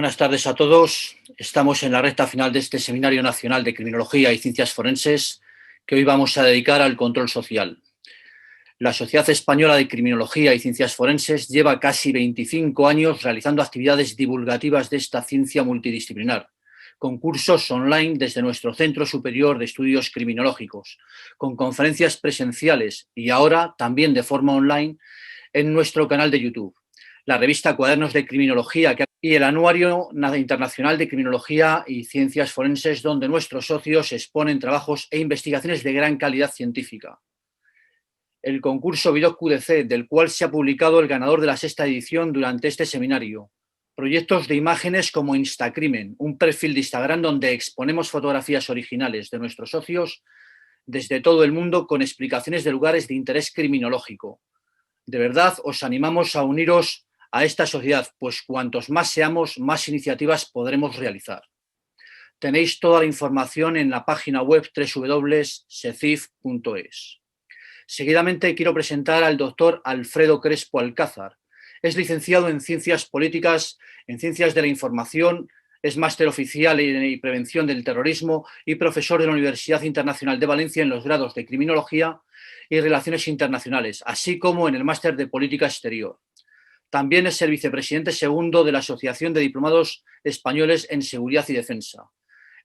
Buenas tardes a todos. Estamos en la recta final de este Seminario Nacional de Criminología y Ciencias Forenses que hoy vamos a dedicar al control social. La Sociedad Española de Criminología y Ciencias Forenses lleva casi 25 años realizando actividades divulgativas de esta ciencia multidisciplinar, con cursos online desde nuestro Centro Superior de Estudios Criminológicos, con conferencias presenciales y ahora también de forma online en nuestro canal de YouTube, la revista Cuadernos de Criminología y el Anuario Internacional de Criminología y Ciencias Forenses, donde nuestros socios exponen trabajos e investigaciones de gran calidad científica. El concurso Vidoc QDC, del cual se ha publicado el ganador de la 6ª edición durante este seminario. Proyectos de imágenes como Instacrimen, un perfil de Instagram donde exponemos fotografías originales de nuestros socios desde todo el mundo con explicaciones de lugares de interés criminológico. De verdad, os animamos a uniros a esta sociedad, pues cuantos más seamos, más iniciativas podremos realizar. Tenéis toda la información en la página web www.secif.es. Seguidamente quiero presentar al doctor Alfredo Crespo Alcázar. Es licenciado en Ciencias Políticas, en Ciencias de la Información, es máster oficial en Prevención del Terrorismo y profesor de la Universidad Internacional de Valencia en los grados de Criminología y Relaciones Internacionales, así como en el máster de Política Exterior. También es el vicepresidente segundo de la Asociación de Diplomados Españoles en Seguridad y Defensa,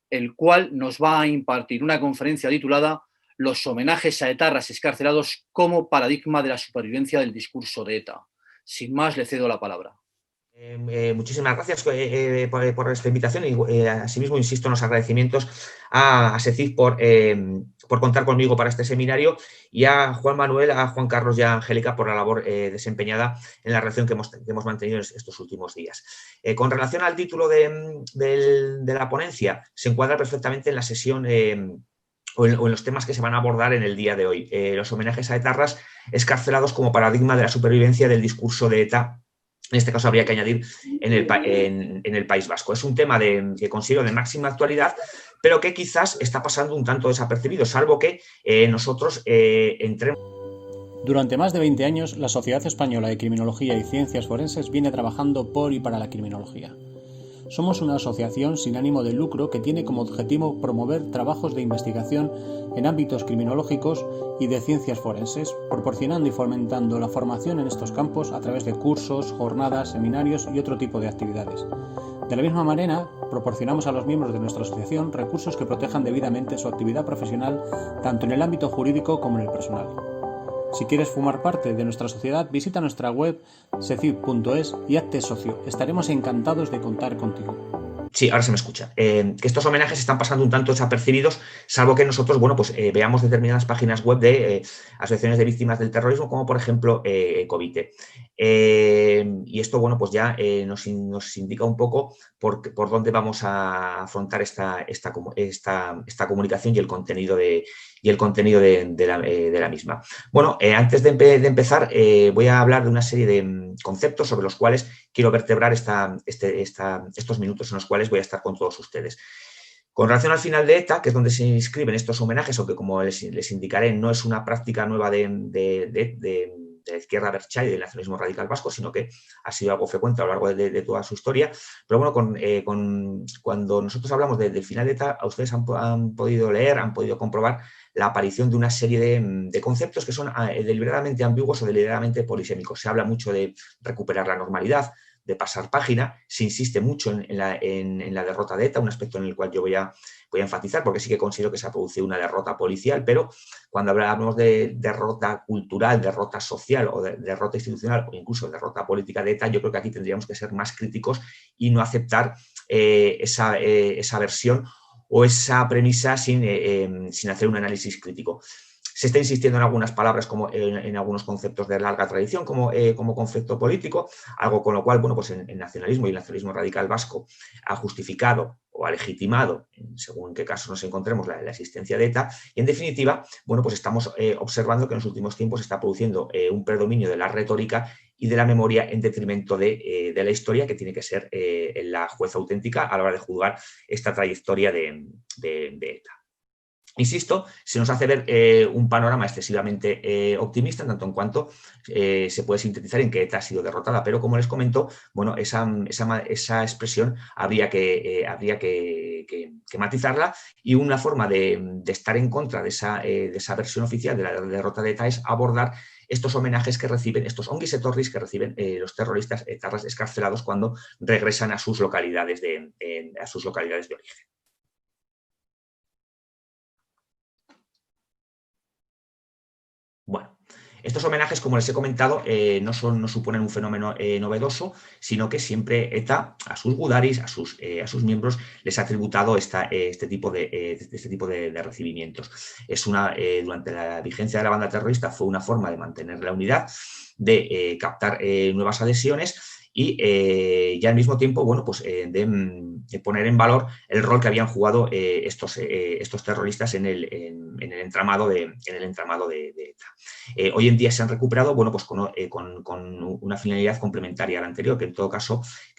el cual nos va a impartir una conferencia titulada Los homenajes a etarras excarcelados como paradigma de la supervivencia del discurso de ETA. Sin más, le cedo la palabra. Muchísimas gracias por esta invitación y asimismo insisto en los agradecimientos a SECIF por contar conmigo para este seminario y a Juan Manuel, a Juan Carlos y a Angélica por la labor desempeñada en la relación que hemos mantenido estos últimos días. Con relación al título de la ponencia, se encuadra perfectamente en la sesión o en los temas que se van a abordar en el día de hoy. Los homenajes a etarras excarcelados como paradigma de la supervivencia del discurso de ETA. En este caso habría que añadir en el País Vasco. Es un tema que considero de máxima actualidad, pero que quizás está pasando un tanto desapercibido, salvo que nosotros entremos. Durante más de 20 años, la Sociedad Española de Criminología y Ciencias Forenses viene trabajando por y para la criminología. Somos una asociación sin ánimo de lucro que tiene como objetivo promover trabajos de investigación en ámbitos criminológicos y de ciencias forenses, proporcionando y fomentando la formación en estos campos a través de cursos, jornadas, seminarios y otro tipo de actividades. De la misma manera, proporcionamos a los miembros de nuestra asociación recursos que protejan debidamente su actividad profesional tanto en el ámbito jurídico como en el personal. Si quieres formar parte de nuestra sociedad, visita nuestra web secif.es y hazte socio. Estaremos encantados de contar contigo. Sí, ahora se me escucha. Que estos homenajes están pasando un tanto desapercibidos, salvo que nosotros, veamos determinadas páginas web de asociaciones de víctimas del terrorismo, como por ejemplo Covite. Y esto, ya nos indica un poco por dónde vamos a afrontar esta comunicación y el contenido de la misma. Antes de empezar, voy a hablar de una serie de conceptos sobre los cuales quiero vertebrar estos minutos en los cuales voy a estar con todos ustedes. Con relación al final de ETA, que es donde se inscriben estos homenajes, aunque como les indicaré, no es una práctica nueva de la izquierda berchá y del nacionalismo radical vasco, sino que ha sido algo frecuente a lo largo de toda su historia. Pero cuando nosotros hablamos del final de ETA, ustedes han podido leer, han podido comprobar la aparición de una serie de conceptos que son deliberadamente ambiguos o deliberadamente polisémicos. Se habla mucho de recuperar la normalidad, de pasar página, se insiste mucho en la derrota de ETA, un aspecto en el cual yo voy a enfatizar, porque sí que considero que se ha producido una derrota policial, pero cuando hablamos de derrota cultural, derrota social o de derrota institucional o incluso derrota política de ETA, yo creo que aquí tendríamos que ser más críticos y no aceptar esa versión o esa premisa sin hacer un análisis crítico. Se está insistiendo en algunas palabras, como en algunos conceptos de larga tradición, como concepto político, algo con lo cual, el nacionalismo y el nacionalismo radical vasco ha justificado o ha legitimado, según en qué caso nos encontremos, la existencia de ETA. Y, en definitiva, estamos observando que en los últimos tiempos se está produciendo un predominio de la retórica y de la memoria en detrimento de la historia, que tiene que ser la jueza auténtica a la hora de juzgar esta trayectoria de ETA. insisto, se nos hace ver un panorama excesivamente optimista, en tanto en cuanto se puede sintetizar en que ETA ha sido derrotada, pero como les comento, bueno, esa expresión habría que matizarla, y una forma de estar en contra de esa versión oficial de la derrota de ETA es abordar estos homenajes que reciben, estos onguis etorris que reciben los terroristas etarras excarcelados cuando regresan a sus localidades de origen. Bueno, estos homenajes, como les he comentado, no suponen un fenómeno novedoso, sino que siempre ETA, a sus gudaris, a sus miembros, les ha tributado este tipo de recibimientos. Durante la vigencia de la banda terrorista fue una forma de mantener la unidad, de captar nuevas adhesiones y al mismo tiempo, bueno, pues de poner en valor el rol que habían jugado estos terroristas en el entramado de ETA. Hoy en día se han recuperado, bueno, pues con una finalidad complementaria a la anterior, que en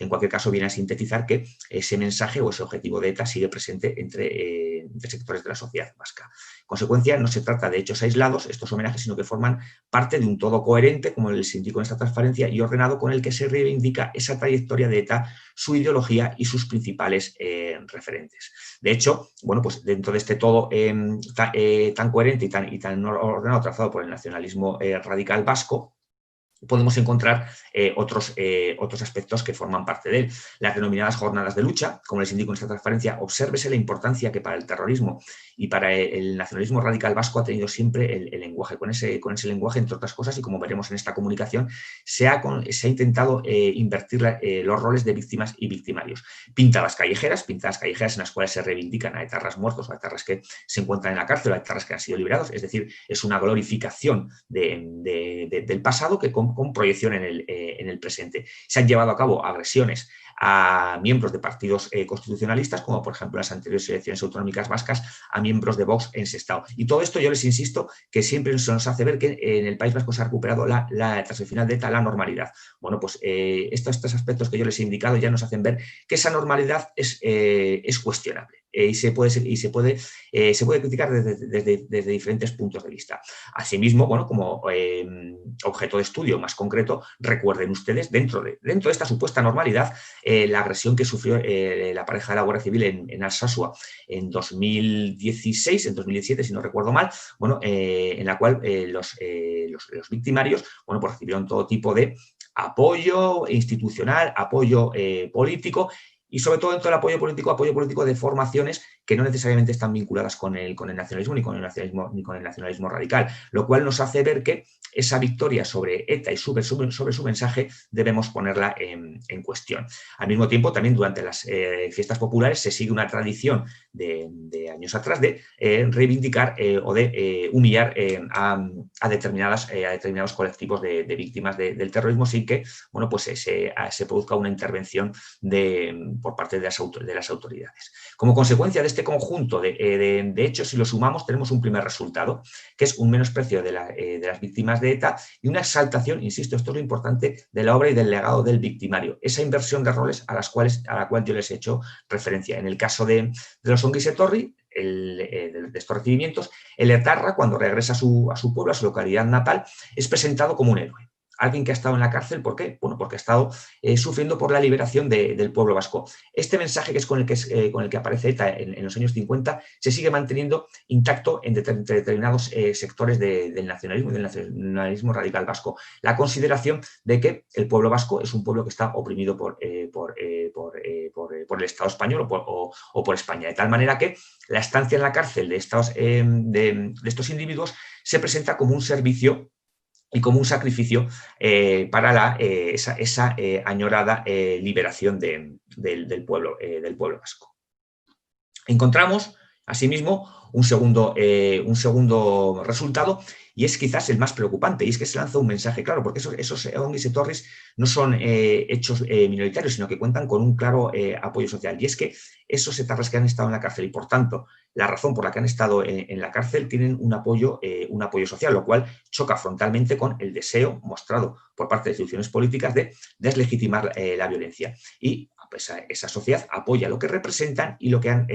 cualquier caso viene a sintetizar que ese mensaje o ese objetivo de ETA sigue presente entre sectores de la sociedad vasca. En consecuencia, no se trata de hechos aislados, estos homenajes, sino que forman parte de un todo coherente, como les indico en esta transparencia, y ordenado, con el que se reivindica esa trayectoria de ETA, su ideología y sus principales referentes. De hecho, bueno, pues dentro de este todo tan coherente y tan ordenado trazado por el nacionalismo radical vasco, podemos encontrar otros aspectos que forman parte de él. Las denominadas jornadas de lucha, como les indico en esta transparencia, obsérvese la importancia que para el terrorismo y para el nacionalismo radical vasco ha tenido siempre el lenguaje. Con ese lenguaje, entre otras cosas, y como veremos en esta comunicación, se ha intentado invertir los roles de víctimas y victimarios. Pintadas callejeras en las cuales se reivindican a etarras muertos, a etarras que se encuentran en la cárcel, a etarras que han sido liberados, es decir, es una glorificación del pasado que con proyección en el presente. Se han llevado a cabo agresiones a miembros de partidos constitucionalistas, como por ejemplo en las anteriores elecciones autonómicas vascas, a miembros de Vox en Sestao. Y todo esto, yo les insisto, que siempre se nos hace ver que en el País Vasco se ha recuperado tras el final de ETA la normalidad. Bueno, pues estos tres aspectos que yo les he indicado ya nos hacen ver que esa normalidad es cuestionable. Y se puede criticar desde diferentes puntos de vista. Asimismo, bueno, como objeto de estudio más concreto, recuerden ustedes, dentro de esta supuesta normalidad, la agresión que sufrió la pareja de la Guardia Civil en Alsasua en 2016, en 2017, si no recuerdo mal, bueno, en la cual los victimarios, bueno, pues recibieron todo tipo de apoyo institucional, apoyo político, y sobre todo dentro del apoyo político de formaciones que no necesariamente están vinculadas con el nacionalismo ni con el nacionalismo radical, lo cual nos hace ver que esa victoria sobre ETA y sobre su mensaje debemos ponerla en cuestión. Al mismo tiempo, también durante las fiestas populares se sigue una tradición de años atrás de reivindicar o de humillar a determinados colectivos de víctimas del terrorismo, sin que, bueno, pues se produzca una intervención por parte de las autoridades. Como consecuencia de este conjunto de hechos, si lo sumamos, tenemos un primer resultado, que es un menosprecio de las víctimas de ETA y una exaltación, insisto, esto es lo importante, de la obra y del legado del victimario, esa inversión de roles a la cual yo les he hecho referencia. En el caso de los onguis etorri, de estos recibimientos, el etarra, cuando regresa a su pueblo, a su localidad natal, es presentado como un héroe. Alguien que ha estado en la cárcel, ¿por qué? Bueno, porque ha estado sufriendo por la liberación del pueblo vasco. Este mensaje, que es con el que aparece ETA en los años 50, se sigue manteniendo intacto en determinados sectores del nacionalismo radical vasco. La consideración de que el pueblo vasco es un pueblo que está oprimido por el Estado español o por España, de tal manera que la estancia en la cárcel de estos individuos se presenta como un servicio y como un sacrificio para esa añorada liberación del pueblo vasco. Encontramos, asimismo, un segundo resultado, y es quizás el más preocupante, y es que se lanza un mensaje claro, porque esos onguis etorris no son hechos minoritarios, sino que cuentan con un claro apoyo social, y es que esos etarras que han estado en la cárcel y, por tanto, la razón por la que han estado en la cárcel, tienen un apoyo social, lo cual choca frontalmente con el deseo mostrado por parte de instituciones políticas de deslegitimar la violencia. Y esa sociedad apoya lo que representan y lo que han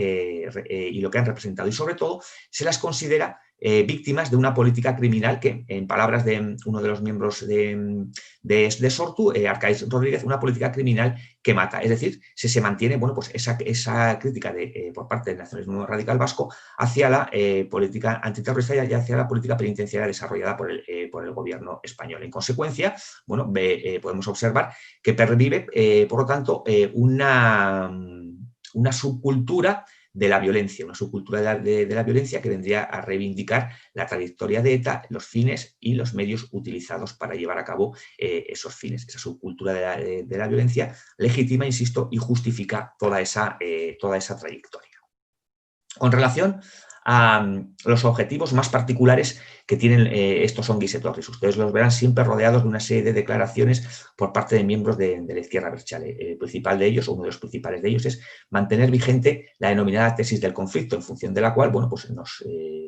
representado. Y sobre todo se las considera víctimas de una política criminal que, en palabras de uno de los miembros de Sortu, Arcaiz Rodríguez, una política criminal que mata. Es decir, se mantiene pues esa crítica por parte del nacionalismo radical vasco hacia la política antiterrorista y hacia la política penitenciaria desarrollada por el gobierno español. En consecuencia, podemos observar que pervive, por lo tanto, una subcultura de la violencia, una subcultura de la violencia que vendría a reivindicar la trayectoria de ETA, los fines y los medios utilizados para llevar a cabo esos fines. Esa subcultura de la violencia legitima, insisto, y justifica toda esa trayectoria. Con relación a los objetivos más particulares que tienen estos onguis etorris. Ustedes los verán siempre rodeados de una serie de declaraciones por parte de miembros de la izquierda abertzale. El principal de ellos, o uno de los principales de ellos, es mantener vigente la denominada tesis del conflicto, en función de la cual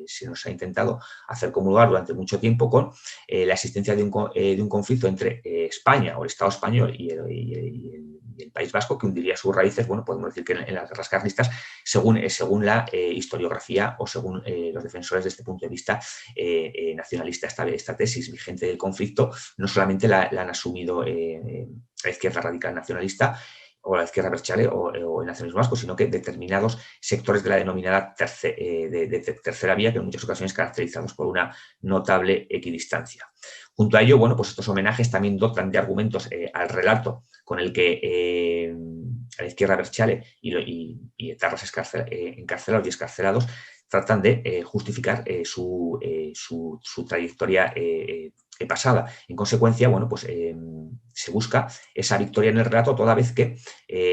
se nos ha intentado hacer comulgar durante mucho tiempo con la existencia de un conflicto entre España o el Estado español y el País Vasco, que hundiría sus raíces, podemos decir que en las guerras carlistas, según la historiografía o según los defensores de este punto de vista nacionalista. Esta tesis vigente del conflicto no solamente la han asumido la izquierda radical nacionalista o la izquierda abertzale o el nacionalismo vasco, sino que determinados sectores de la denominada tercera vía, que en muchas ocasiones caracterizados por una notable equidistancia. Junto a ello, pues estos homenajes también dotan de argumentos al relato con el que la izquierda abertzale y etarras encarcelados y excarcelados tratan de justificar su trayectoria pasada. En consecuencia, se busca esa victoria en el relato, toda vez que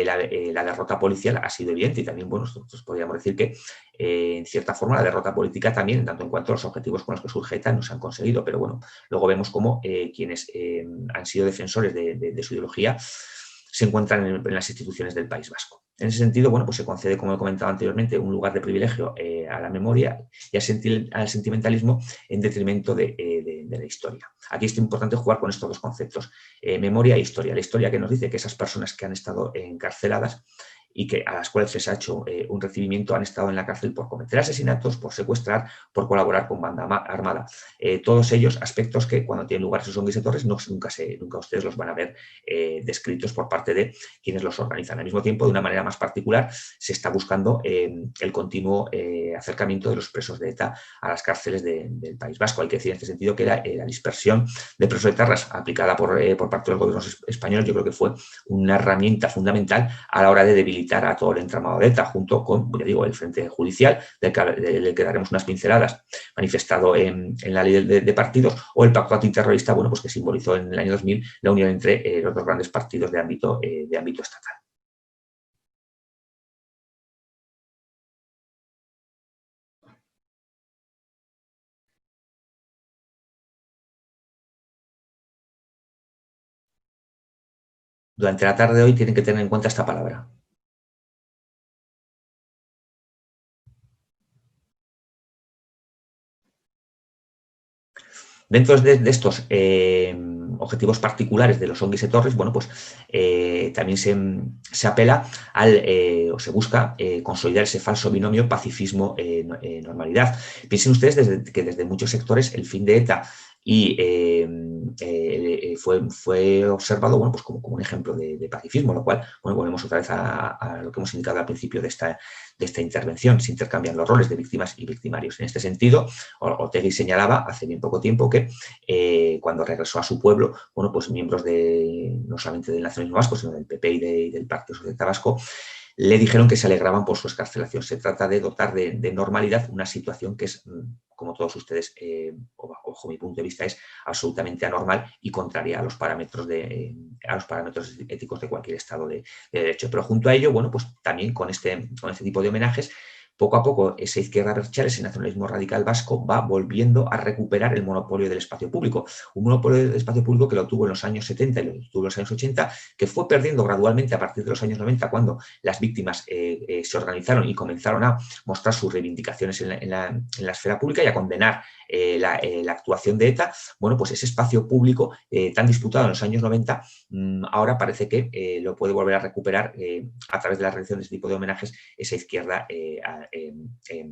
la derrota policial ha sido evidente, y también, nosotros podríamos decir que en cierta forma la derrota política también, en tanto en cuanto a los objetivos con los que surge ETA, no se han conseguido, pero luego vemos cómo quienes han sido defensores de su ideología se encuentran en las instituciones del País Vasco. En ese sentido, se concede, como he comentado anteriormente, un lugar de privilegio a la memoria y al sentimentalismo en detrimento de la historia. Aquí es importante jugar con estos dos conceptos, memoria e historia. La historia que nos dice que esas personas que han estado encarceladas y a las cuales se les ha hecho un recibimiento han estado en la cárcel por cometer asesinatos, por secuestrar, por colaborar con banda armada. Todos ellos aspectos que cuando tienen lugar esos onguis etorris nunca ustedes los van a ver descritos por parte de quienes los organizan. Al mismo tiempo, de una manera más particular, se está buscando el continuo acercamiento de los presos de ETA a las cárceles del País Vasco. Hay que decir en este sentido que la dispersión de presos etarras aplicada por parte del gobierno español, yo creo que fue una herramienta fundamental a la hora de debilitar a todo el entramado de ETA, junto con, el Frente Judicial, del que daremos unas pinceladas, manifestado en la ley de partidos, o el pacto antiterrorista, que simbolizó en el año 2000 la unión entre los dos grandes partidos de ámbito estatal. Durante la tarde de hoy tienen que tener en cuenta esta palabra. Dentro de estos objetivos particulares de los onguis etorris, también se apela o se busca consolidar ese falso binomio pacifismo-normalidad. Piensen ustedes que desde muchos sectores el fin de ETA fue observado como un ejemplo de pacifismo, lo cual volvemos otra vez a lo que hemos indicado al principio de esta intervención. Se intercambian los roles de víctimas y victimarios. En este sentido, Otegi señalaba hace bien poco tiempo que cuando regresó a su pueblo, miembros no solamente del nacionalismo vasco, sino del PP y del Partido Socialista Vasco, le dijeron que se alegraban por su excarcelación. Se trata de dotar de normalidad una situación que es, como todos ustedes, bajo mi punto de vista, es absolutamente anormal y contraria a los parámetros éticos de cualquier Estado de derecho. Pero junto a ello, también con este tipo de homenajes, poco a poco esa izquierda abertzale, ese nacionalismo radical vasco, va volviendo a recuperar el monopolio del espacio público. Un monopolio del espacio público que lo tuvo en los años 70 y lo tuvo en los años 80, que fue perdiendo gradualmente a partir de los años 90, cuando las víctimas se organizaron y comenzaron a mostrar sus reivindicaciones en la esfera pública y a condenar la actuación de ETA. Bueno, pues ese espacio público tan disputado en los años 90, ahora parece que lo puede volver a recuperar a través de la realización de este tipo de homenajes esa izquierda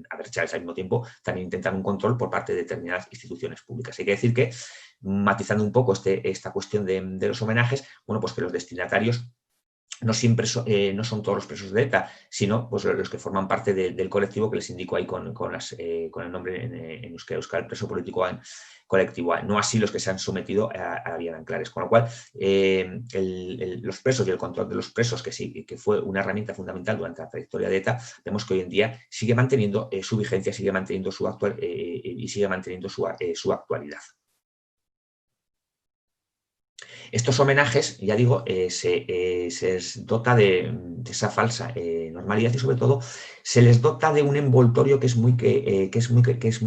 abertzale. Al mismo tiempo también intentan un control por parte de determinadas instituciones públicas. Hay que decir que, matizando un poco esta cuestión de los homenajes, bueno, pues que los destinatarios no siempre no son todos los presos de ETA, sino pues, los que forman parte del colectivo que les indico ahí con el nombre en euskera, el preso político colectivo A, no así los que se han sometido a la vía de Anclares. Con lo cual, los presos y el control de los presos, que fue una herramienta fundamental durante la trayectoria de ETA, vemos que hoy en día sigue manteniendo su vigencia, sigue manteniendo su actualidad. Estos homenajes, ya digo, se les dota de esa falsa normalidad y, sobre todo, se les dota de un envoltorio que es muy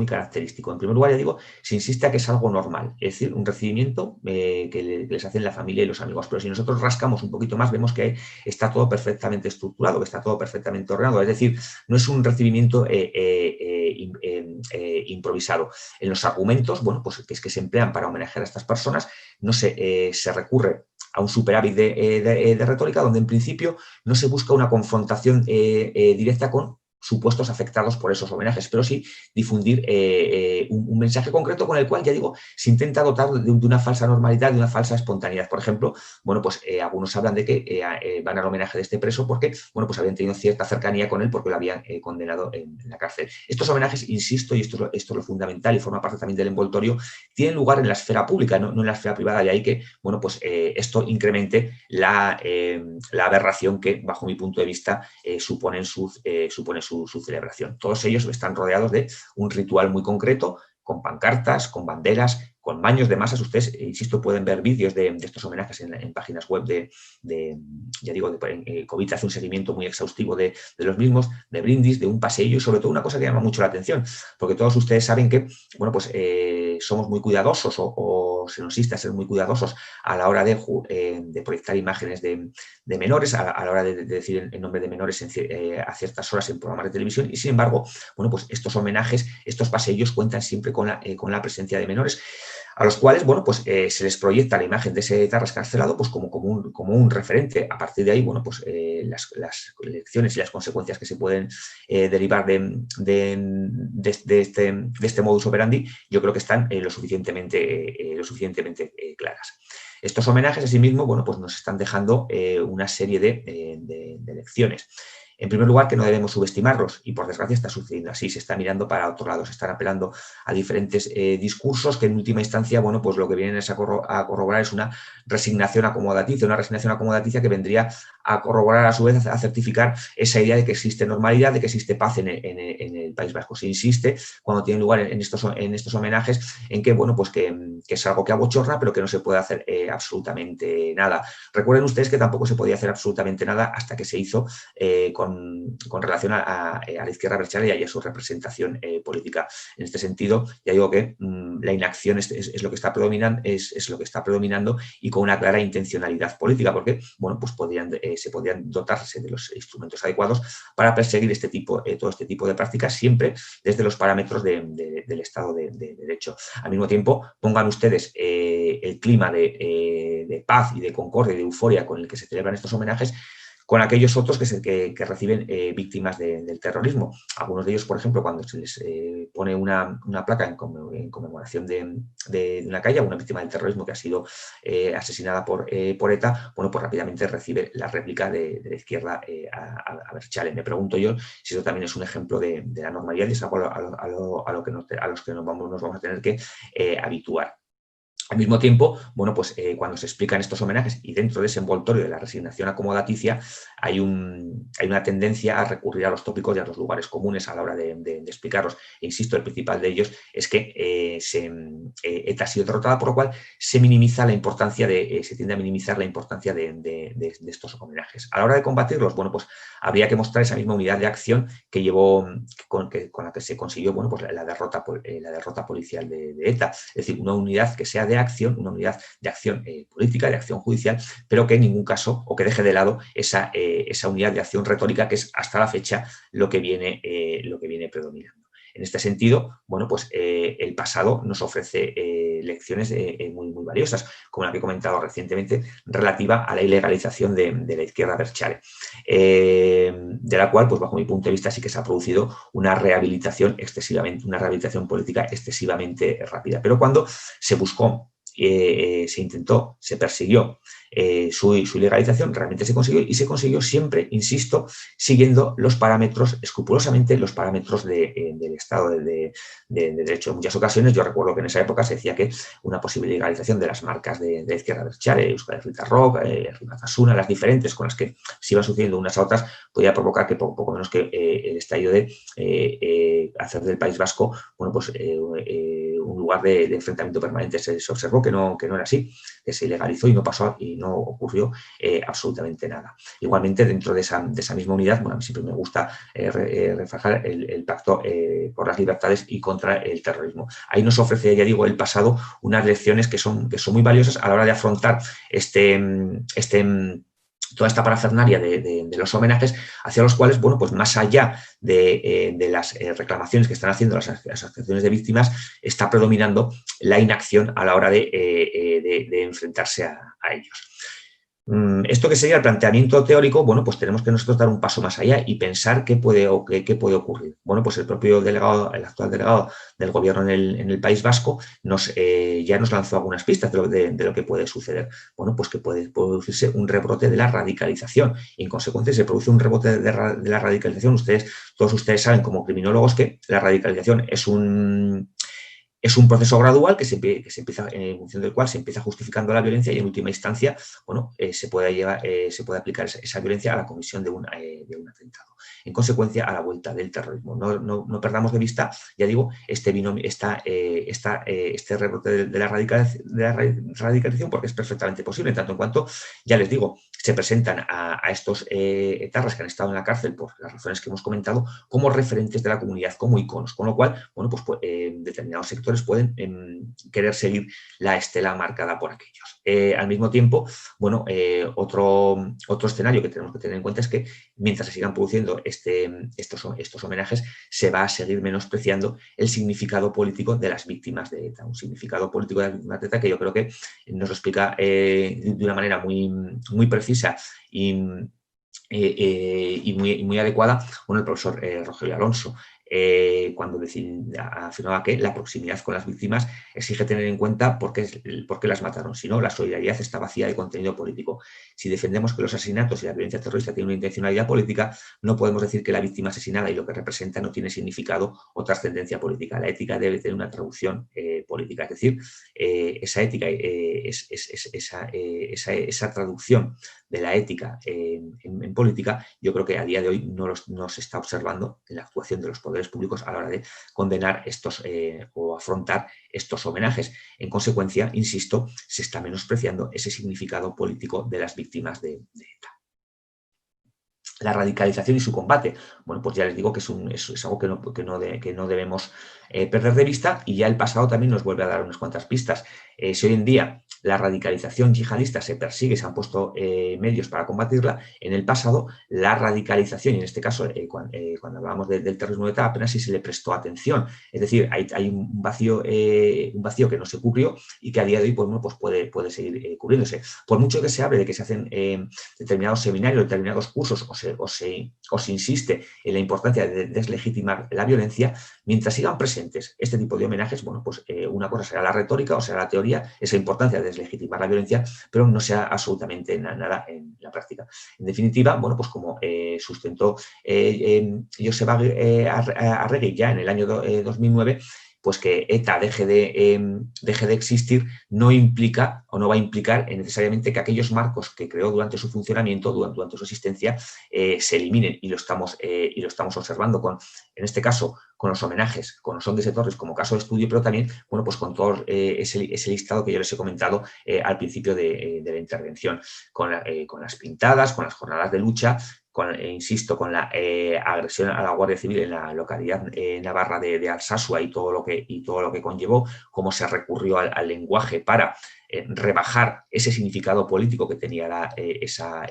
característico. En primer lugar, ya digo, se insiste a que es algo normal, es decir, un recibimiento que les hacen la familia y los amigos. Pero si nosotros rascamos un poquito más, vemos que está todo perfectamente estructurado, que está todo perfectamente ordenado. Es decir, no es un recibimiento improvisado. En los argumentos, bueno, pues que se emplean para homenajear a estas personas, no se recurre a un superávit de retórica, donde en principio no se busca una confrontación directa con supuestos afectados por esos homenajes, pero sí difundir un mensaje concreto con el cual, ya digo, se intenta dotar de una falsa normalidad, de una falsa espontaneidad. Por ejemplo, bueno, pues algunos hablan de que van al homenaje de este preso porque, bueno, pues habían tenido cierta cercanía con él porque lo habían condenado en la cárcel. Estos homenajes, insisto, y esto es lo fundamental y forma parte también del envoltorio, tienen lugar en la esfera pública, no en la esfera privada, y ahí que, bueno, pues esto incremente la aberración que, bajo mi punto de vista, supone su celebración. Todos ellos están rodeados de un ritual muy concreto, con pancartas, con banderas, con baños de masas. Ustedes, insisto, pueden ver vídeos de estos homenajes en páginas web ya digo, Covite hace un seguimiento muy exhaustivo de los mismos, de brindis, de un paseillo y sobre todo una cosa que llama mucho la atención, porque todos ustedes saben que, bueno, pues somos muy cuidadosos o se nos insiste a ser muy cuidadosos a la hora de proyectar imágenes de menores, a la hora de decir el nombre de menores a ciertas horas en programas de televisión, y sin embargo, bueno, pues estos homenajes, estos paseillos cuentan siempre con la presencia de menores, a los cuales, bueno, pues se les proyecta la imagen de ese ETA excarcelado pues como un referente. A partir de ahí, bueno, pues las lecciones y las consecuencias que se pueden derivar de este modus operandi, yo creo que están lo suficientemente claras. Estos homenajes, asimismo, bueno, pues nos están dejando una serie de lecciones. En primer lugar, que no debemos subestimarlos, y por desgracia está sucediendo así, se está mirando para otro lado, se están apelando a diferentes discursos que en última instancia, bueno, pues lo que vienen a corroborar es una resignación acomodaticia que vendría a corroborar, a su vez, a certificar esa idea de que existe normalidad, de que existe paz en el País Vasco. Se insiste, cuando tienen lugar en estos homenajes, en que, bueno, pues que es algo que abochorna, pero que no se puede hacer absolutamente nada. Recuerden ustedes que tampoco se podía hacer absolutamente nada hasta que se hizo con relación a la izquierda abertzale y a su representación política. En este sentido, ya digo que la inacción es lo que está predominando, y con una clara intencionalidad política, porque, bueno, pues se podrían dotarse de los instrumentos adecuados para perseguir todo este tipo de prácticas, siempre desde los parámetros del Estado de Derecho. Al mismo tiempo, pongan ustedes el clima de paz y de concordia y de euforia con el que se celebran estos homenajes con aquellos otros que reciben víctimas del terrorismo. Algunos de ellos, por ejemplo, cuando se les pone una placa en conmemoración de una calle, a una víctima del terrorismo que ha sido asesinada por ETA, bueno, pues rápidamente recibe la réplica de la izquierda abertzale. Me pregunto yo si eso también es un ejemplo de la normalidad y es algo a los que nos vamos a tener que habituar. Al mismo tiempo, bueno, pues cuando se explican estos homenajes y dentro de ese envoltorio de la resignación acomodaticia hay una tendencia a recurrir a los tópicos y a los lugares comunes a la hora de explicarlos. E insisto, el principal de ellos es que ETA ha sido derrotada, por lo cual se tiende a minimizar la importancia de estos homenajes. A la hora de combatirlos, bueno, pues habría que mostrar esa misma unidad de acción que con la que se consiguió, bueno, pues la derrota policial de ETA. Es decir, una unidad que sea de acción, una unidad de acción política, de acción judicial, pero que en ningún caso, o que deje de lado esa unidad de acción retórica que es hasta la fecha lo que viene predominando. En este sentido, bueno, pues el pasado nos ofrece lecciones muy valiosas, como la que he comentado recientemente, relativa a la ilegalización de la izquierda Berchale, de la cual, pues bajo mi punto de vista, sí que se ha producido una rehabilitación política excesivamente rápida. Pero cuando se buscó, se persiguió su ilegalización, realmente se consiguió, y se consiguió siempre, insisto, siguiendo escrupulosamente los parámetros del Estado de Derecho. En muchas ocasiones, yo recuerdo que en esa época se decía que una posible legalización de las marcas de izquierda Berchale, Euskal Herria Rock, Rimatasuna, las diferentes con las que se iban sucediendo unas a otras, podía provocar que poco menos que el estallido de hacer del País Vasco, bueno, pues un lugar de enfrentamiento permanente. Se observó que no era así, que se ilegalizó y no pasó y no ocurrió absolutamente nada. Igualmente, dentro de esa misma unidad, bueno, a mí siempre me gusta reflejar el pacto por las libertades y contra el terrorismo. Ahí nos ofrece, ya digo, el pasado unas lecciones que son muy valiosas a la hora de afrontar toda esta parafernalia de los homenajes, hacia los cuales, bueno, pues más allá de las reclamaciones que están haciendo las asociaciones de víctimas, está predominando la inacción a la hora de enfrentarse a ellos. Esto que sería el planteamiento teórico, bueno, pues tenemos que nosotros dar un paso más allá y pensar qué puede ocurrir. Bueno, pues el actual delegado del gobierno en el País Vasco ya nos lanzó algunas pistas de lo que puede suceder. Bueno, pues que puede producirse un rebrote de la radicalización y en consecuencia se produce un rebote de la radicalización. Todos ustedes saben como criminólogos que la radicalización es un proceso gradual que se empieza, en función del cual se empieza justificando la violencia y en última instancia, bueno, se puede aplicar esa violencia a la comisión de un atentado. En consecuencia, a la vuelta del terrorismo. No perdamos de vista, ya digo, este rebrote de la radicalización, porque es perfectamente posible, en tanto en cuanto, ya les digo, se presentan a estos etarras que han estado en la cárcel por las razones que hemos comentado como referentes de la comunidad, como iconos, con lo cual, bueno, pues determinados sectores pueden querer seguir la estela marcada por aquellos. Al mismo tiempo, bueno, otro escenario que tenemos que tener en cuenta es que mientras se sigan produciendo estos homenajes, se va a seguir menospreciando el significado político de las víctimas de ETA, un significado político de las víctimas de ETA que yo creo que nos lo explica de una manera muy precisa y muy adecuada, bueno, el profesor Rogelio Alonso, cuando afirmaba que la proximidad con las víctimas exige tener en cuenta por qué las mataron. Si no, la solidaridad está vacía de contenido político. Si defendemos que los asesinatos y la violencia terrorista tienen una intencionalidad política, no podemos decir que la víctima asesinada y lo que representa no tiene significado o trascendencia política. La ética debe tener una traducción política. Es decir, esa ética, esa traducción de la ética en política, yo creo que a día de hoy no se está observando en la actuación de los poderes públicos a la hora de condenar o afrontar estos homenajes. En consecuencia, insisto, se está menospreciando ese significado político de las víctimas de ETA. La radicalización y su combate. Bueno, pues ya les digo que es algo que no debemos perder de vista, y ya el pasado también nos vuelve a dar unas cuantas pistas. Si hoy en día la radicalización yihadista se persigue, se han puesto medios para combatirla, en el pasado la radicalización, y en este caso cuando hablamos del terrorismo de ETA apenas si se le prestó atención. Es decir, hay un vacío que no se cubrió y que a día de hoy pues puede seguir cubriéndose. Por mucho que se hable de que se hacen determinados seminarios, determinados cursos o se insiste en la importancia de deslegitimar la violencia, mientras sigan presentes este tipo de homenajes, bueno, pues una cosa será la retórica o será la teoría, esa importancia de deslegitimar la violencia, pero no sea absolutamente nada en la práctica. En definitiva, bueno, pues como sustentó Joseba Arregui ya en el año 2009, pues que ETA deje de existir no implica o no va a implicar necesariamente que aquellos marcos que creó durante su funcionamiento, durante su existencia, se eliminen, y lo estamos observando en este caso, con los homenajes, con los Onguis Etorris como caso de estudio, pero también, bueno, pues con todo ese listado que yo les he comentado al principio de la intervención, con las pintadas, con las jornadas de lucha, insisto, con la agresión a la Guardia Civil en la localidad navarra de Alsasua y todo lo que conllevó, cómo se recurrió al lenguaje para rebajar ese significado político que tenía esa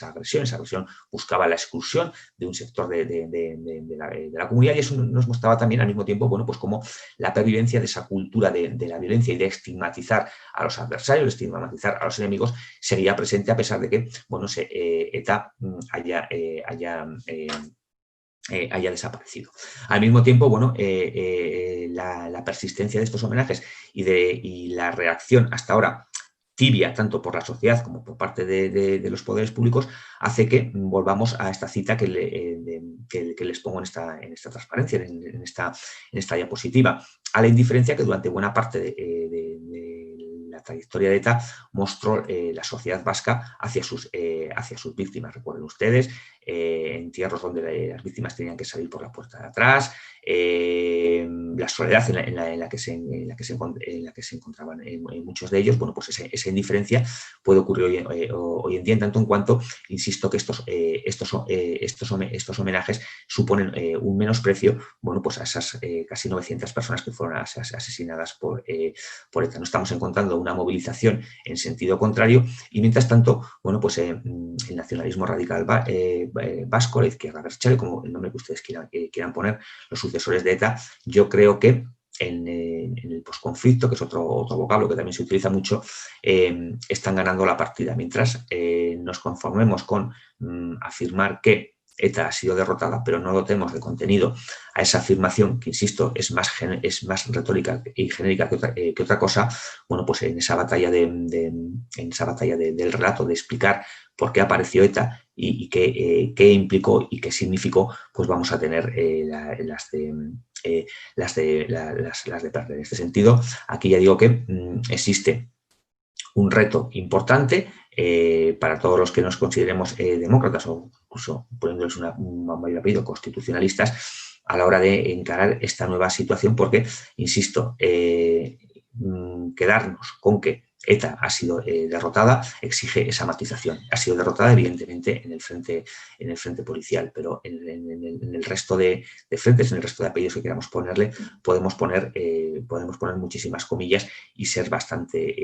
agresión. Esa agresión buscaba la exclusión de un sector de la comunidad, y eso nos mostraba también al mismo tiempo, bueno, pues como la pervivencia de esa cultura de la violencia y de estigmatizar a los adversarios, de estigmatizar a los enemigos, seguía presente a pesar de que, bueno, ETA haya desaparecido. Al mismo tiempo, bueno, la persistencia de estos homenajes y la reacción hasta ahora tibia, tanto por la sociedad como por parte de los poderes públicos, hace que volvamos a esta cita que les pongo en esta transparencia, en esta diapositiva, a la indiferencia que durante buena parte de la trayectoria de ETA mostró la sociedad vasca hacia sus víctimas. Recuerden ustedes entierros donde las víctimas tenían que salir por la puerta de atrás, la soledad en la que se encontraban muchos de ellos. Bueno, pues esa indiferencia puede ocurrir hoy en día, en tanto en cuanto, insisto, que estos homenajes suponen un menosprecio, bueno, pues a esas casi 900 personas que fueron asesinadas por ETA. No estamos encontrando una movilización en sentido contrario, y mientras tanto, bueno, pues el nacionalismo radical vasco, la izquierda abertzale, como el nombre que ustedes quieran poner, los sucesores de ETA, yo creo que en el posconflicto, que es otro vocablo que también se utiliza mucho, están ganando la partida. Mientras nos conformemos con afirmar que ETA ha sido derrotada, pero no dotemos de contenido a esa afirmación, que insisto, es más retórica y genérica que otra cosa, bueno, pues en esa batalla del relato, de explicar por qué apareció ETA y qué implicó y qué significó, pues vamos a tener las de perder. En este sentido, aquí ya digo que existe un reto importante para todos los que nos consideremos demócratas, o incluso poniéndoles un mayor apellido, constitucionalistas, a la hora de encarar esta nueva situación, porque, insisto, quedarnos con que ETA ha sido derrotada exige esa matización. Ha sido derrotada, evidentemente, en el frente policial, pero en el resto de frentes, en el resto de apellidos que queramos ponerle, podemos poner muchísimas comillas y ser bastante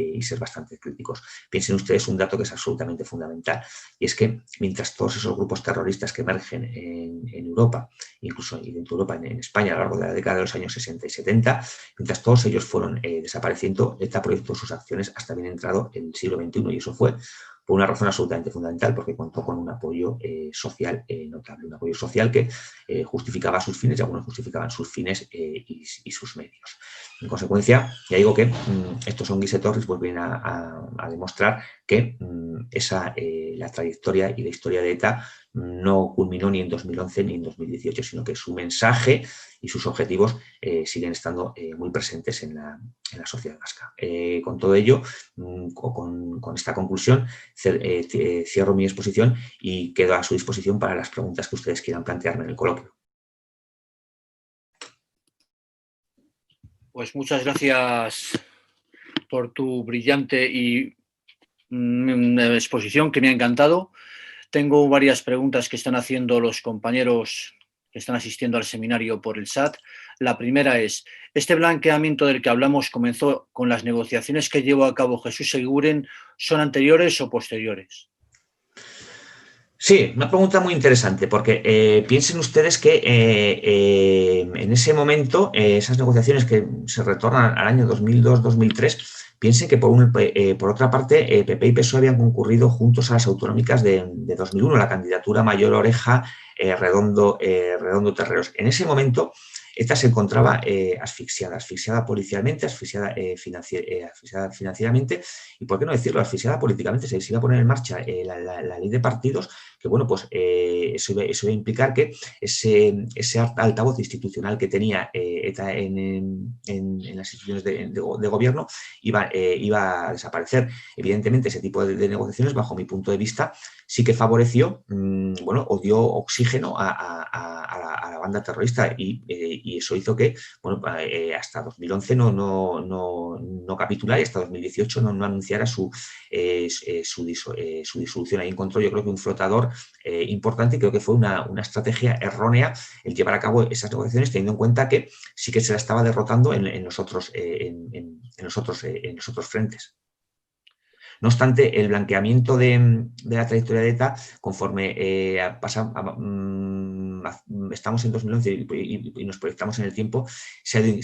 críticos. Piensen ustedes un dato que es absolutamente fundamental, y es que mientras todos esos grupos terroristas que emergen en Europa, incluso y dentro de Europa, en España, a lo largo de la década de los años 60 y 70, mientras todos ellos fueron desapareciendo, ETA proyectó sus acciones hasta bien entrado el siglo XXI, y eso fue por una razón absolutamente fundamental, porque contó con un apoyo social notable, un apoyo social que justificaba sus fines, y algunos justificaban sus fines y sus medios. En consecuencia, ya digo que estos Onguis Etorris pues vienen a demostrar que la trayectoria y la historia de ETA no culminó ni en 2011 ni en 2018, sino que su mensaje y sus objetivos siguen estando muy presentes en la sociedad vasca. Con todo ello, con esta conclusión, cierro mi exposición y quedo a su disposición para las preguntas que ustedes quieran plantearme en el coloquio. Pues muchas gracias por tu brillante y exposición, que me ha encantado. Tengo varias preguntas que están haciendo los compañeros que están asistiendo al seminario por el SAT. La primera es, ¿este blanqueamiento del que hablamos comenzó con las negociaciones que llevó a cabo Jesús Eguiguren? ¿Son anteriores o posteriores? Sí, una pregunta muy interesante, porque piensen ustedes que en ese momento, esas negociaciones que se retornan al año 2002-2003, piensen que por otra parte, PP y PSOE habían concurrido juntos a las autonómicas de 2001, la candidatura Mayor Oreja, Redondo Terreros. En ese momento, ETA se encontraba asfixiada policialmente, asfixiada financieramente, y por qué no decirlo, asfixiada políticamente. Se iba a poner en marcha la ley de partidos, bueno, pues eso iba a implicar que ese altavoz institucional que tenía ETA en las instituciones de gobierno iba a desaparecer. Evidentemente, ese tipo de negociaciones, bajo mi punto de vista, sí que favoreció, bueno, o dio oxígeno a la banda terrorista y eso hizo que, bueno, hasta 2011 no capitulara y hasta 2018 no anunciara su disolución. Ahí encontró, yo creo que un flotador importante, y creo que fue una estrategia errónea el llevar a cabo esas negociaciones, teniendo en cuenta que sí que se la estaba derrotando en los otros frentes. No obstante, el blanqueamiento de la trayectoria de ETA, conforme estamos en 2011 y nos proyectamos en el tiempo, se ha ido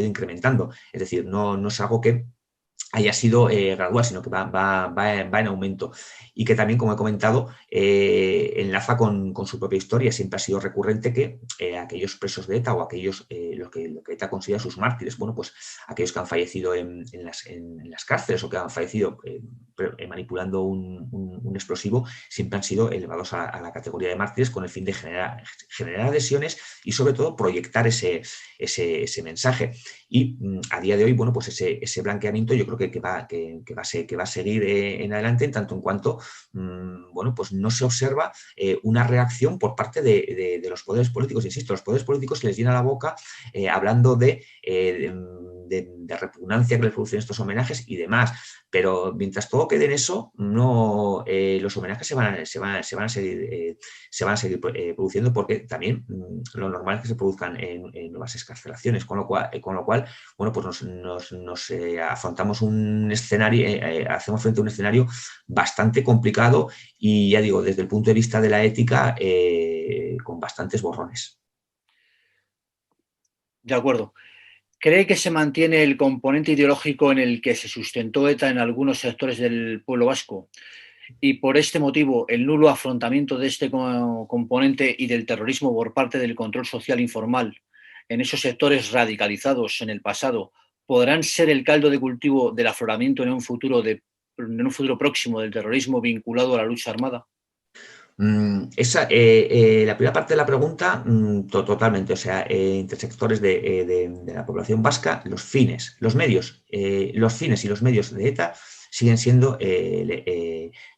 incrementando. Es decir, no es algo que haya sido gradual, sino que va en aumento. Y que también, como he comentado, enlaza con su propia historia. Siempre ha sido recurrente que aquellos presos de ETA o aquellos lo que ETA considera sus mártires, bueno, pues aquellos que han fallecido en las cárceles o que han fallecido manipulando un explosivo, siempre han sido elevados a la categoría de mártires con el fin de generar adhesiones y, sobre todo, proyectar ese mensaje. Y a día de hoy, bueno, pues ese blanqueamiento yo creo que va a seguir en adelante, en tanto en cuanto, bueno, pues no se observa una reacción por parte de los poderes políticos. Insisto, los poderes políticos se les llena la boca hablando de repugnancia que les producen estos homenajes y demás, pero mientras todo quede en eso, los homenajes se van a seguir produciendo, porque también lo normal es que se produzcan en nuevas excarcelaciones, con lo cual, bueno, pues nos afrontamos un escenario, hacemos frente a un escenario bastante complicado y, ya digo, desde el punto de vista de la ética, con bastantes borrones. De acuerdo. ¿Cree que se mantiene el componente ideológico en el que se sustentó ETA en algunos sectores del pueblo vasco? Y por este motivo, el nulo afrontamiento de este componente y del terrorismo por parte del control social informal en esos sectores radicalizados en el pasado podrán ser el caldo de cultivo del afloramiento en un futuro próximo del terrorismo vinculado a la lucha armada. La primera parte de la pregunta, totalmente. O sea, entre sectores de la población vasca, los fines y los medios de ETA siguen siendo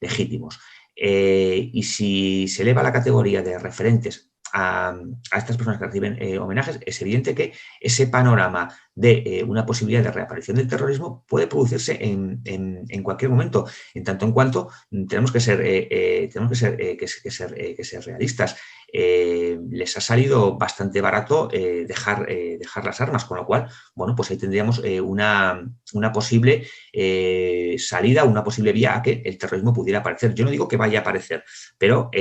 legítimos. Y si se eleva la categoría de referentes a estas personas que reciben homenajes, es evidente que ese panorama de una posibilidad de reaparición del terrorismo puede producirse en cualquier momento, en tanto en cuanto tenemos que ser realistas. Les ha salido bastante barato dejar las armas, con lo cual, bueno, pues ahí tendríamos una posible salida, una posible vía a que el terrorismo pudiera aparecer. Yo no digo que vaya a aparecer, pero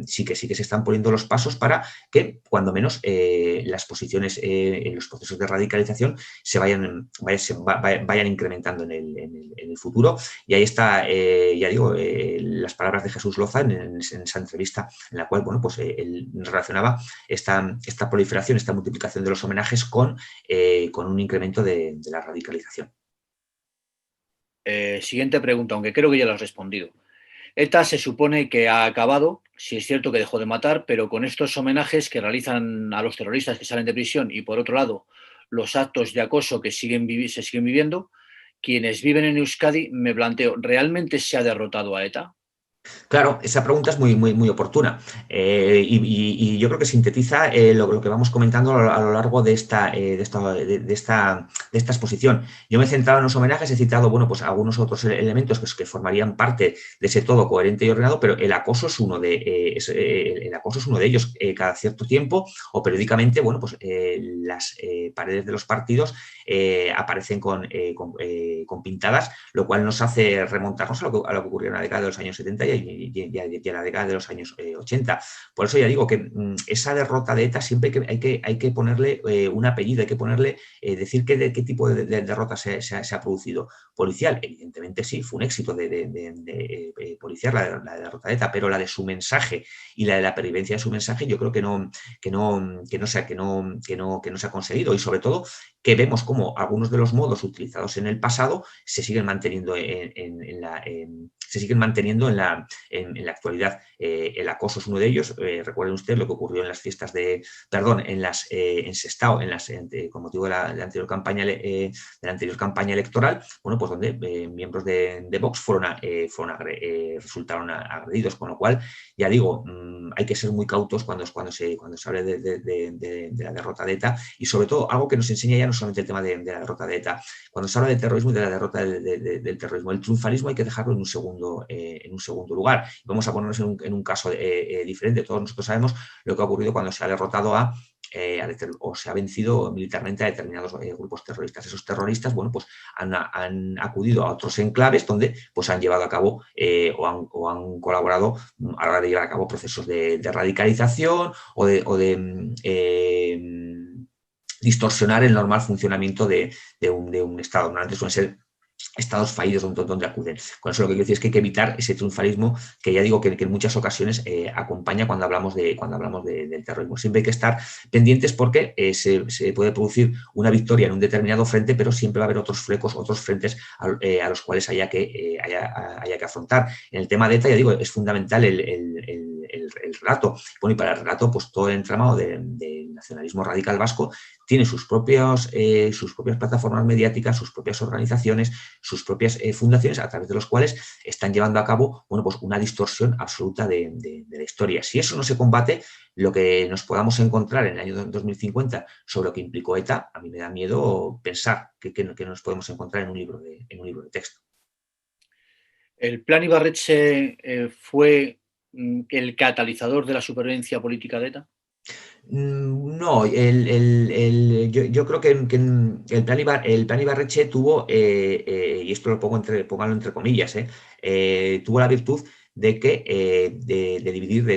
sí que se están poniendo los pasos para que, cuando menos, las posiciones en los procesos de radicalización se vayan incrementando en el futuro. Y ahí está, ya digo, las palabras de Jesús Loza en esa entrevista, en la cual, bueno, pues él relacionaba esta proliferación, esta multiplicación de los homenajes con un incremento de la radicalización. Siguiente pregunta, aunque creo que ya lo has respondido. ETA se supone que ha acabado, si es cierto que dejó de matar, pero con estos homenajes que realizan a los terroristas que salen de prisión y, por otro lado, los actos de acoso que se siguen viviendo, quienes viven en Euskadi, me planteo, ¿realmente se ha derrotado a ETA? Claro, esa pregunta es muy oportuna y yo creo que sintetiza lo que vamos comentando a lo largo de esta exposición. Yo me he centrado en los homenajes, he citado, bueno, pues algunos otros elementos que formarían parte de ese todo coherente y ordenado, pero el acoso es uno de ellos. Cada cierto tiempo o periódicamente, bueno, pues las paredes de los partidos aparecen con pintadas, lo cual nos hace remontarnos a lo que ocurrió en la década de los años 70 y la década de los años 80. Por eso ya digo que esa derrota de ETA siempre hay que ponerle un apellido, hay que ponerle, decir qué tipo de derrota se ha producido. Policial, evidentemente sí, fue un éxito policial la derrota de ETA, pero la de su mensaje y la de la pervivencia de su mensaje yo creo que no se ha conseguido, y sobre todo que vemos como algunos de los modos utilizados en el pasado se siguen manteniendo en la actualidad. El acoso es uno de ellos. Recuerden ustedes lo que ocurrió en las fiestas en Sestao, con motivo de la anterior campaña electoral, bueno, pues donde miembros de Vox resultaron agredidos, con lo cual, ya digo, hay que ser muy cautos cuando se hable de la derrota de ETA, y sobre todo algo que nos enseña ya no solamente el tema de la derrota de ETA. Cuando se habla del terrorismo y de la derrota del terrorismo, el triunfalismo hay que dejarlo en un segundo lugar. Vamos a ponernos en un caso diferente. Todos nosotros sabemos lo que ha ocurrido cuando se ha derrotado o se ha vencido militarmente a determinados grupos terroristas. Esos terroristas, bueno, pues han acudido a otros enclaves donde pues han llevado a cabo o han colaborado a la hora de llevar a cabo procesos de radicalización o de distorsionar el normal funcionamiento de un Estado. Normalmente suelen ser estados fallidos donde acuden. Con eso lo que quiero decir es que hay que evitar ese triunfalismo que ya digo que en muchas ocasiones acompaña cuando hablamos del terrorismo. Siempre hay que estar pendientes porque se puede producir una victoria en un determinado frente, pero siempre va a haber otros frentes a los cuales haya que afrontar. En el tema de ETA, ya digo, es fundamental el relato. Bueno, y para el relato, pues todo el entramado del nacionalismo radical vasco tiene sus propias plataformas mediáticas, sus propias organizaciones, sus propias fundaciones, a través de los cuales están llevando a cabo, bueno, pues una distorsión absoluta de la historia. Si eso no se combate, lo que nos podamos encontrar en el año 2050 sobre lo que implicó ETA, a mí me da miedo pensar que nos podemos encontrar en un libro de texto. ¿El Plan Ibarretxe fue el catalizador de la supervivencia política de ETA? No, yo creo que el plan Ibarretxe tuvo, y esto lo póngalo entre comillas, tuvo la virtud de que de dividir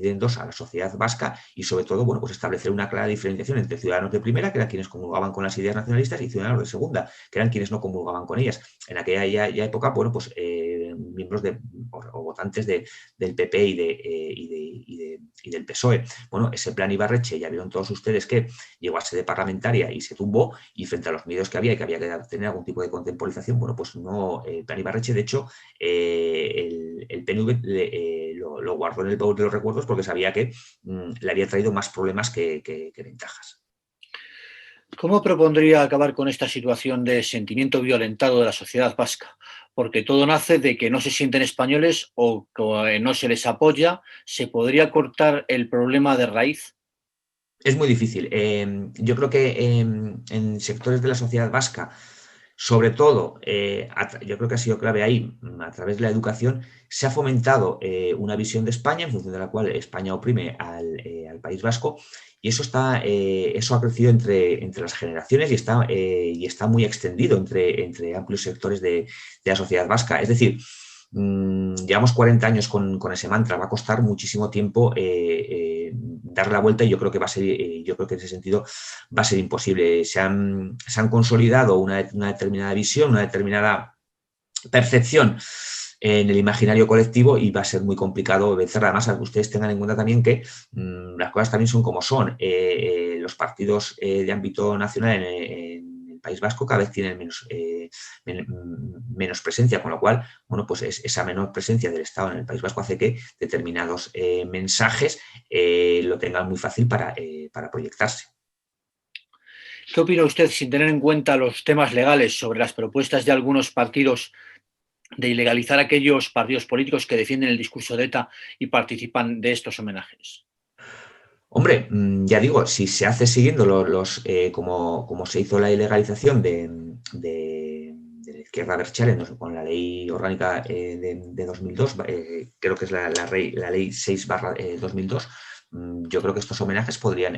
en dos a la sociedad vasca y sobre todo, bueno, pues establecer una clara diferenciación entre ciudadanos de primera, que eran quienes comulgaban con las ideas nacionalistas, y ciudadanos de segunda, que eran quienes no comulgaban con ellas. En aquella época, bueno, pues miembros o votantes del PP y del PSOE. Bueno, ese plan Ibarretxe, ya vieron todos ustedes que llegó a sede parlamentaria y se tumbó, y frente a los miedos que había y que había que tener algún tipo de contemporización, bueno, pues no, el plan Ibarretxe, de hecho, el PNV lo guardó en el baúl de los recuerdos porque sabía que le había traído más problemas que ventajas. ¿Cómo propondría acabar con esta situación de sentimiento violentado de la sociedad vasca? Porque todo nace de que no se sienten españoles o que no se les apoya. ¿Se podría cortar el problema de raíz? Es muy difícil. Yo creo que en sectores de la sociedad vasca, sobre todo, yo creo que ha sido clave ahí, a través de la educación, se ha fomentado una visión de España en función de la cual España oprime al País Vasco, y eso ha crecido entre las generaciones y está muy extendido entre amplios sectores de la sociedad vasca. Es decir, llevamos 40 años con ese mantra, va a costar muchísimo tiempo dar la vuelta, y yo creo que en ese sentido va a ser imposible. Se han consolidado una determinada visión, una determinada percepción en el imaginario colectivo, y va a ser muy complicado vencerla. Además, a que ustedes tengan en cuenta también que las cosas también son como son. Los partidos de ámbito nacional en el País Vasco cada vez tienen menos presencia, con lo cual, bueno, pues esa menor presencia del Estado en el País Vasco hace que determinados mensajes lo tengan muy fácil para proyectarse. ¿Qué opina usted, sin tener en cuenta los temas legales, sobre las propuestas de algunos partidos de ilegalizar aquellos partidos políticos que defienden el discurso de ETA y participan de estos homenajes? Hombre, ya digo, si se hace siguiendo como se hizo la ilegalización de la izquierda abertzale con la ley orgánica de 2002, creo que es la ley 6/2002, yo creo que estos homenajes podrían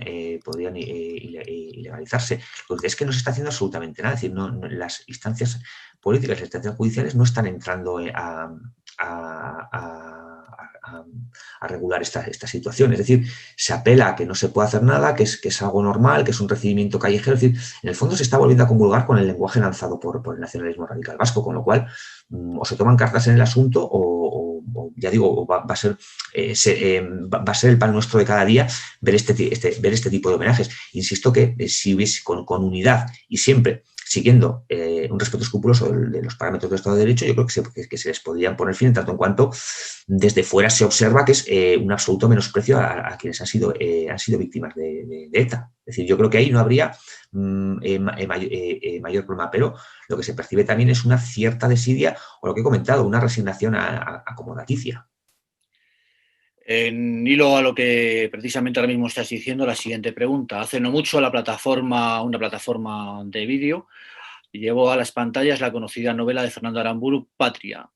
ilegalizarse. Lo que es que no se está haciendo absolutamente nada. Es decir, las instancias políticas, las instancias judiciales no están entrando a regular esta situación. Es decir, se apela a que no se puede hacer nada, que es algo normal, que es un recibimiento callejero. Es decir, en el fondo se está volviendo a comulgar con el lenguaje lanzado por el nacionalismo radical vasco, con lo cual o se toman cartas en el asunto o ya digo, va a ser el pan nuestro de cada día ver este tipo de homenajes. Insisto que si hubiese con unidad y siempre siguiendo un respeto escrupuloso de los parámetros del Estado de Derecho, yo creo que se les podrían poner fin en tanto en cuanto desde fuera se observa que es un absoluto menosprecio a quienes han sido víctimas de ETA. Es decir, yo creo que ahí no habría mayor problema, pero lo que se percibe también es una cierta desidia o lo que he comentado, una resignación acomodaticia. En hilo a lo que precisamente ahora mismo estás diciendo, la siguiente pregunta. Hace no mucho una plataforma de vídeo, llevó a las pantallas la conocida novela de Fernando Aramburu, Patria.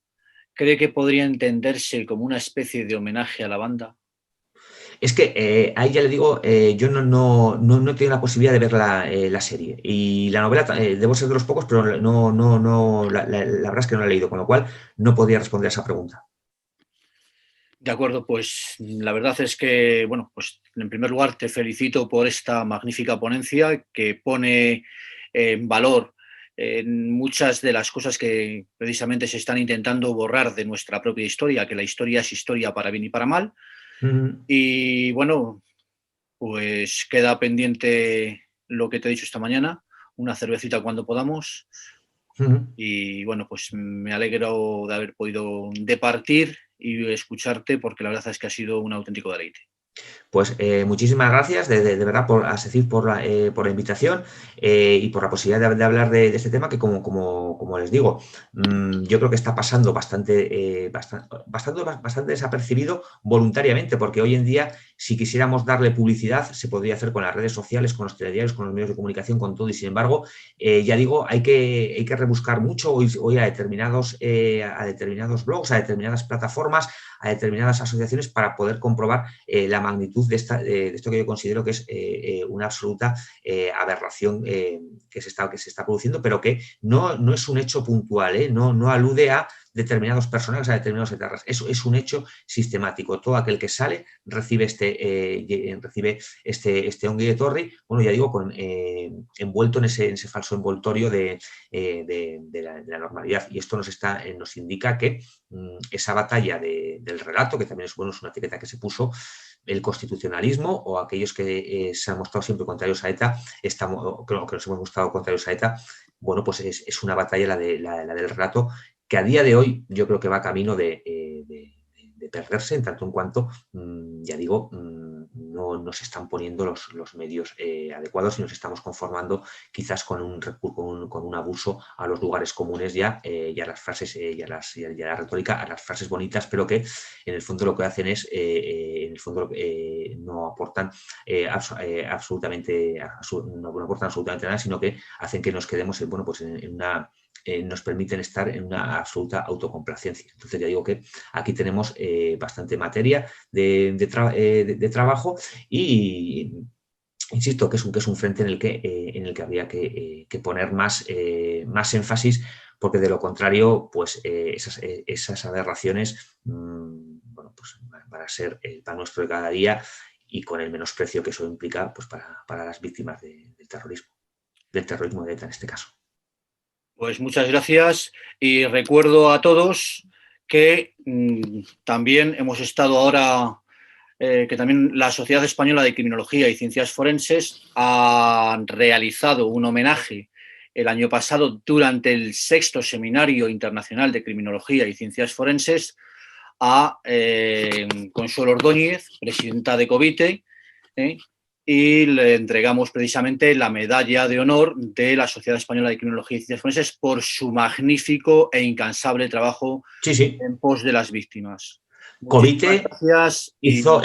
¿Cree que podría entenderse como una especie de homenaje a la banda? Es que ahí ya le digo, yo no he tenido la posibilidad de ver la serie. Y la novela, debo ser de los pocos, pero la verdad es que no la he leído, con lo cual no podría responder a esa pregunta. De acuerdo, pues la verdad es que, bueno, pues en primer lugar te felicito por esta magnífica ponencia que pone en valor muchas de las cosas que precisamente se están intentando borrar de nuestra propia historia, que la historia es historia para bien y para mal. Y bueno, pues queda pendiente lo que te he dicho esta mañana, una cervecita cuando podamos. Y bueno, pues me alegro de haber podido departir y escucharte porque la verdad es que ha sido un auténtico deleite. Pues muchísimas gracias de verdad a Cecil por la invitación y por la posibilidad de hablar de este tema que como les digo, yo creo que está pasando bastante desapercibido voluntariamente, porque hoy en día si quisiéramos darle publicidad se podría hacer con las redes sociales, con los telediarios, con los medios de comunicación, con todo, y sin embargo, ya digo, hay que rebuscar mucho hoy a determinados blogs, a determinadas plataformas, a determinadas asociaciones para poder comprobar la magnitud de esto que yo considero que es una absoluta aberración que se está produciendo, pero que no es un hecho puntual, no alude a determinados personajes, a determinados etarras. Eso es un hecho sistemático. Todo aquel que sale recibe este Ongi Etorri, bueno, ya digo, envuelto en ese falso envoltorio de la normalidad. Y esto nos indica que esa batalla del relato, que también es una etiqueta que se puso, el constitucionalismo o aquellos que se han mostrado siempre contrarios a ETA, que nos hemos mostrado contrarios a ETA, bueno, pues es una batalla la del relato que a día de hoy yo creo que va camino de perderse, en tanto en cuanto, ya digo, no se están poniendo los medios adecuados y nos estamos conformando quizás con un abuso a los lugares comunes y a las frases y a la retórica, a las frases bonitas, pero que en el fondo lo que hacen es, no aportan absolutamente nada, sino que hacen que nos quedemos nos permiten estar en una absoluta autocomplacencia. Entonces ya digo que aquí tenemos bastante materia de trabajo y insisto que es un frente en el que habría que poner más énfasis, porque de lo contrario, pues esas aberraciones bueno, pues van a ser el pan nuestro de cada día y con el menosprecio que eso implica pues para las víctimas del terrorismo de ETA en este caso. Pues muchas gracias y recuerdo a todos que también hemos estado ahora, que también la Sociedad Española de Criminología y Ciencias Forenses ha realizado un homenaje el año pasado durante el 6º Seminario Internacional de Criminología y Ciencias Forenses a Consuelo Ordóñez, presidenta de COVITE, y le entregamos precisamente la medalla de honor de la Sociedad Española de Criminología y Ciencias Forenses por su magnífico e incansable trabajo en pos de las víctimas. COVITE hizo,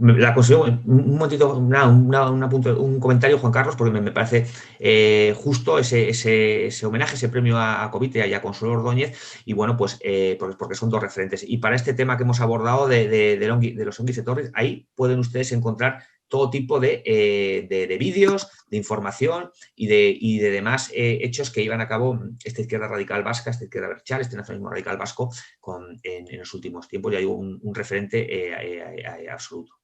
la considero, un momentito, un comentario, Juan Carlos, porque me parece justo ese homenaje, ese premio a COVITE y a Consuelo Ordóñez, y bueno, pues porque son dos referentes. Y para este tema que hemos abordado de los Ongi Etorris, ahí pueden ustedes encontrar todo tipo de vídeos, de información y de demás hechos que llevan a cabo esta izquierda radical vasca, esta izquierda abertzale, este nacionalismo radical vasco en los últimos tiempos. Ya digo, un referente absoluto.